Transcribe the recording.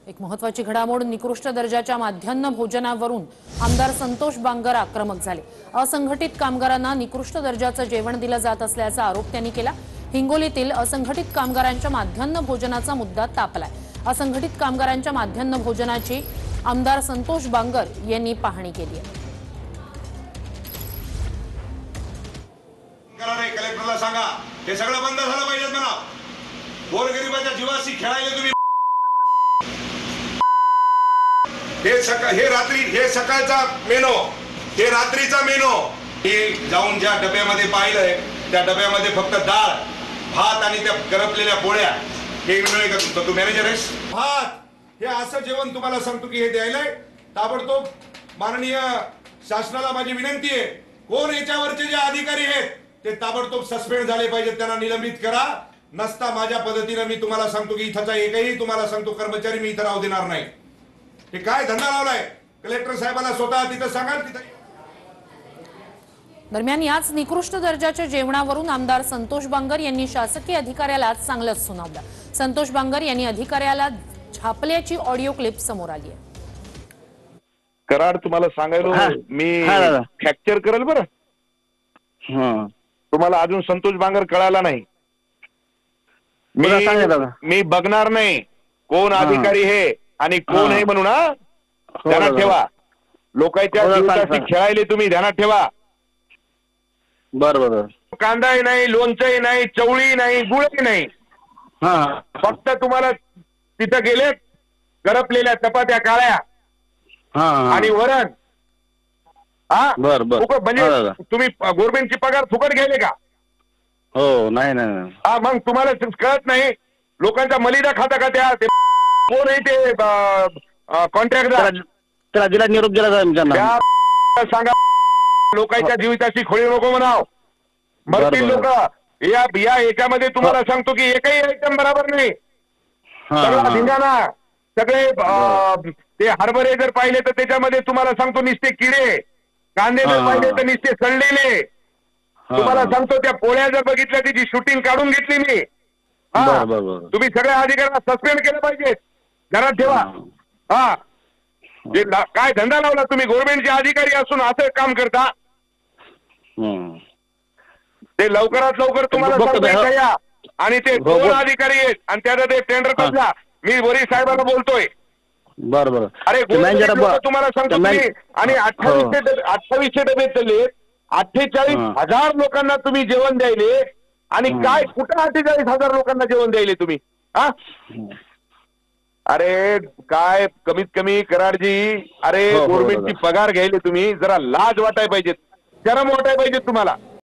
एक महत्त्वाची घडामोड निकृष्ट दर्जाच्या माध्यान्ह भोजनावरून आमदार संतोष बांगर आक्रमक झाले। असंघटित कामगारांना निकृष्ट दर्जाचं जेवण दिलं जात असल्याचा आरोप त्यांनी केला। हिंगोलीतील असंघटित कामगारांच्या माध्यान्ह भोजनाचा मुद्दा तापलाय। असंघटित कामगारांच्या माध्यान्ह भोजनाची आमदार संतोष बांगर यांनी पाहणी केली आहे। कलेक्टरला सांगा हे सगळं बंद झालं पाहिजे म्हणा। गोरगरिबाच्या जीवाशी खेळायला तुम्ही हे सकाळचा मेनो हे रात्रीचा मेनो हे जाऊन ज्या डब्यामध्ये पाहिलंय त्या डब्यामध्ये फक्त डाळ भात आणि त्या करपलेल्या पोळ्या हे मिळेल का तुमचं? तू मॅनेजर आहेस? भात हे असं जेवण तुम्हाला सांगतो की हे द्यायलाय ताबडतोब माननीय शासनाला माझी विनंती आहे, कोण याच्यावरचे जे अधिकारी आहेत ते ताबडतोब सस्पेंड झाले पाहिजेत, त्यांना निलंबित करा। नसता माझ्या पद्धतीने मी तुम्हाला सांगतो की इथचा एकही तुम्हाला सांगतो कर्मचारी मी इथं राहू देणार नाही। हे काय धंदा लावलाय? कलेक्टर साहेबांना स्वतः तिथं सांगा। दरम्यान याच निकृष्ट दर्जाच्या जेवणावरून आमदार संतोष बांगर यांनी शासकीय अधिकाऱ्याला चांगलंच सुनावलं। संतोष बांगर यांनी अधिकाऱ्याला झापल्याची ऑडिओ क्लिप समोर आली आहे। कराड तुम्हाला सांगायला मी फ्रॅक्चर करेल बरं। तुम्हाला अजून संतोष बांगर कळाला नाही। मी बघणार नाही कोण अधिकारी हे आणि कोण आहे म्हणून। ध्यानात ठेवा, लोकांच्या जीवाशी खेळायले तुम्ही ध्यानात ठेवा। बरोबर, कांदाही नाही, लोणचंही नाही, चवळी नाही, गुळही नाही, फक्त तुम्हाला तिथं गेले करपलेल्या चपात्या काळ्या आणि वरण। म्हणजे तुम्ही गव्हर्नमेंटची पगार फुकट घ्यायले का? हो नाही नाही। मग तुम्हाला कळत नाही लोकांचा मलिदा खाता का? त्या कोण आहे ते कॉन्ट्रॅक्टर? त्याला दिला निरोप दिला सांगा लोकांच्या जीविताची खोळी नको म्हणाव, मरतील लोक। या याच्यामध्ये तुम्हाला सांगतो की एकही आयटम बरोबर नाही। सगळा धिंगाणा, सगळे ते हरभरे जर पाहिले तर त्याच्यामध्ये तुम्हाला सांगतो निस्ते किडे, कांदे जर पाहिले तर निस्ते सडलेले। तुम्हाला सांगतो त्या पोळ्या जर बघितल्या त्याची शूटिंग काढून घेतली मी। तुम्ही सगळ्या अधिकाऱ्यांना सस्पेंड केलं पाहिजे, घरात ठेवा। काय धंदा लावला तुम्ही? गव्हर्नमेंटचे अधिकारी असून असं काम करता? ते लवकरात लवकर तुम्हाला या आणि ते दोन अधिकारी आहेत आणि त्याचा ते टेंडर कसला मी वरी साहेबांना बोलतोय। बरोबर, अरे तुम्हाला सांगतो तुम्ही आणि 2800 डबे चालले, 48,000 लोकांना तुम्ही जेवण द्यायले आणि काय कुठं 48,000 लोकांना जेवण द्यायले तुम्ही? अरे काय कमीत कमी कराडजी, अरे गव्हर्नमेंटची पगार घ्यायले तुम्ही, जरा लाज वाटाय पाहिजे, शरम वाटाय पाहिजे तुम्हाला।